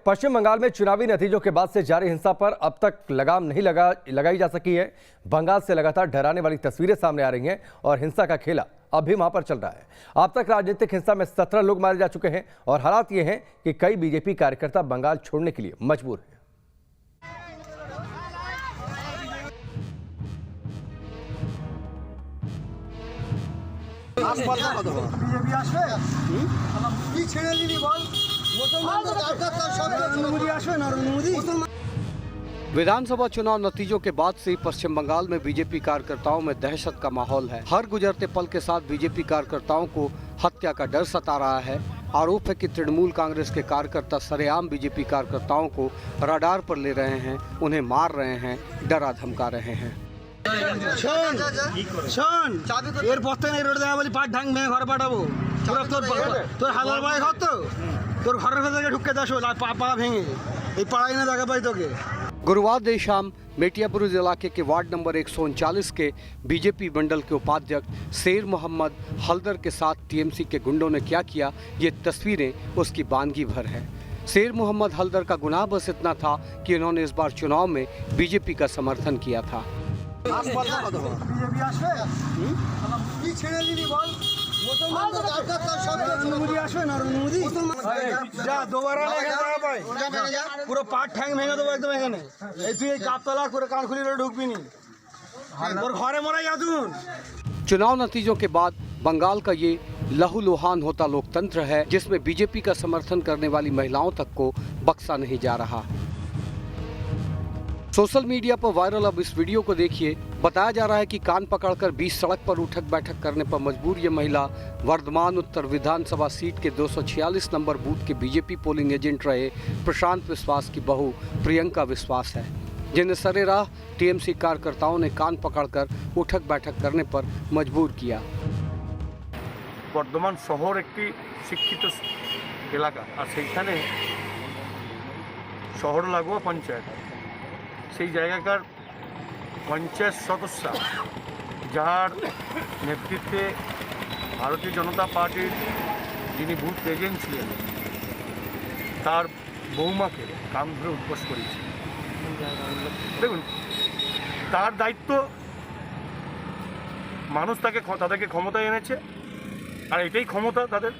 पश्चिम बंगाल में चुनावी नतीजों के बाद से जारी हिंसा पर अब तक लगाम नहीं लगाई जा सकी है। बंगाल से लगातार डराने वाली तस्वीरें सामने आ रही हैं और हिंसा का खेला अब भी वहां पर चल रहा है। अब तक राजनीतिक हिंसा में 17 लोग मारे जा चुके हैं और हालात ये हैं कि कई बीजेपी कार्यकर्ता बंगाल छोड़ने के लिए मजबूर हैं। विधानसभा चुनाव नतीजों के बाद से पश्चिम बंगाल में बीजेपी कार्यकर्ताओं में दहशत का माहौल है। हर गुजरते पल के साथ बीजेपी कार्यकर्ताओं को हत्या का डर सता रहा है। आरोप है कि तृणमूल कांग्रेस के कार्यकर्ता सरेआम बीजेपी कार्यकर्ताओं को रडार पर ले रहे हैं, उन्हें मार रहे हैं, डरा धमका रहे हैं। गुरुवार देर शाम मेटियाबुरुज इलाके के वार्ड नंबर 139 के बीजेपी मंडल के उपाध्यक्ष शेर मोहम्मद हल्दर के साथ टीएमसी के गुंडों ने क्या किया, ये तस्वीरें उसकी बानगी भर है। शेर मोहम्मद हल्दर का गुनाह बस इतना था कि उन्होंने इस बार चुनाव में बीजेपी का समर्थन किया था। चुनाव नतीजों के बाद बंगाल का ये लहूलुहान होता लोकतंत्र है जिसमें बीजेपी का समर्थन करने वाली महिलाओं तक को बख्शा नहीं जा रहा। सोशल मीडिया पर वायरल अब इस वीडियो को देखिए। बताया जा रहा है कि कान पकड़कर 20 सड़क पर उठक बैठक करने पर मजबूर ये महिला वर्धमान उत्तर विधानसभा सीट के 246 नंबर बूथ के बीजेपी पोलिंग एजेंट रहे प्रशांत विश्वास की बहू प्रियंका विश्वास है, जिन्हें सरेराह टीएमसी कार्यकर्ताओं ने कान पकड़कर उठक बैठक करने पर मजबूर किया। बर्धमान शहर एक शिक्षित एलाका और सेखाने शहर लागुआ पंचायत সেই জায়গাকার পঞ্চায়েত সদস্য যার নেতৃত্বে ভারতীয় জনতা পার্টির যিনি বুথ এজেন্ট ছিলেন তার বৌমাকে কান ধরে উদ্বোস করেছে। দেখুন তার দায়িত্ব, মানুষ তাদেরকে ক্ষমতায় এনেছে আর এটাই ক্ষমতা তাদের।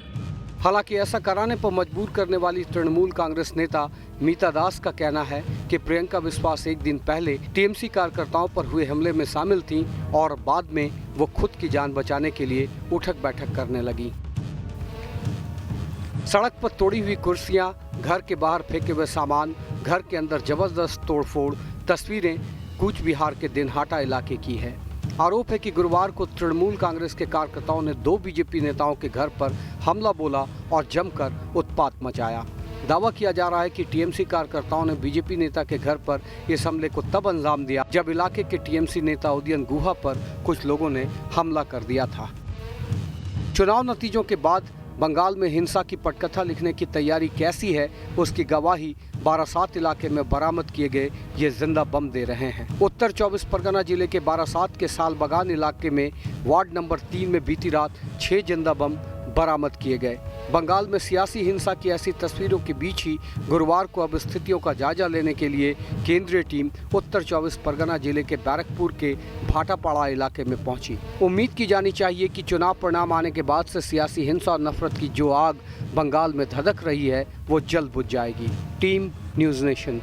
हालांकि ऐसा कराने पर मजबूर करने वाली तृणमूल कांग्रेस नेता मीता दास का कहना है कि प्रियंका विश्वास एक दिन पहले टीएमसी कार्यकर्ताओं पर हुए हमले में शामिल थीं और बाद में वो खुद की जान बचाने के लिए उठक बैठक करने लगी। सड़क पर तोड़ी हुई कुर्सियां, घर के बाहर फेंके हुए सामान, घर के अंदर जबरदस्त तोड़फोड़ तस्वीरें कूच बिहार के दिनहाटा इलाके की है। आरोप है कि गुरुवार को तृणमूल कांग्रेस के कार्यकर्ताओं ने 2 बीजेपी नेताओं के घर पर हमला बोला और जमकर उत्पात मचाया। दावा किया जा रहा है कि टीएमसी कार्यकर्ताओं ने बीजेपी नेता के घर पर इस हमले को तब अंजाम दिया जब इलाके के टीएमसी नेता उदयन गुहा पर कुछ लोगों ने हमला कर दिया था। चुनाव नतीजों के बाद बंगाल में हिंसा की पटकथा लिखने की तैयारी कैसी है, उसकी गवाही बारासात इलाके में बरामद किए गए ये जिंदा बम दे रहे हैं। उत्तर 24 परगना जिले के बारासात के सालबगान इलाके में वार्ड नंबर 3 में बीती रात 6 जिंदा बम बरामद किए गए। बंगाल में सियासी हिंसा की ऐसी तस्वीरों के बीच ही गुरुवार को अब स्थितियों का जायजा लेने के लिए केंद्रीय टीम उत्तर 24 परगना जिले के बैरकपुर के भाटापाड़ा इलाके में पहुंची। उम्मीद की जानी चाहिए कि चुनाव परिणाम आने के बाद से सियासी हिंसा और नफरत की जो आग बंगाल में धधक रही है वो जल्द बुझ जाएगी। Team news nation.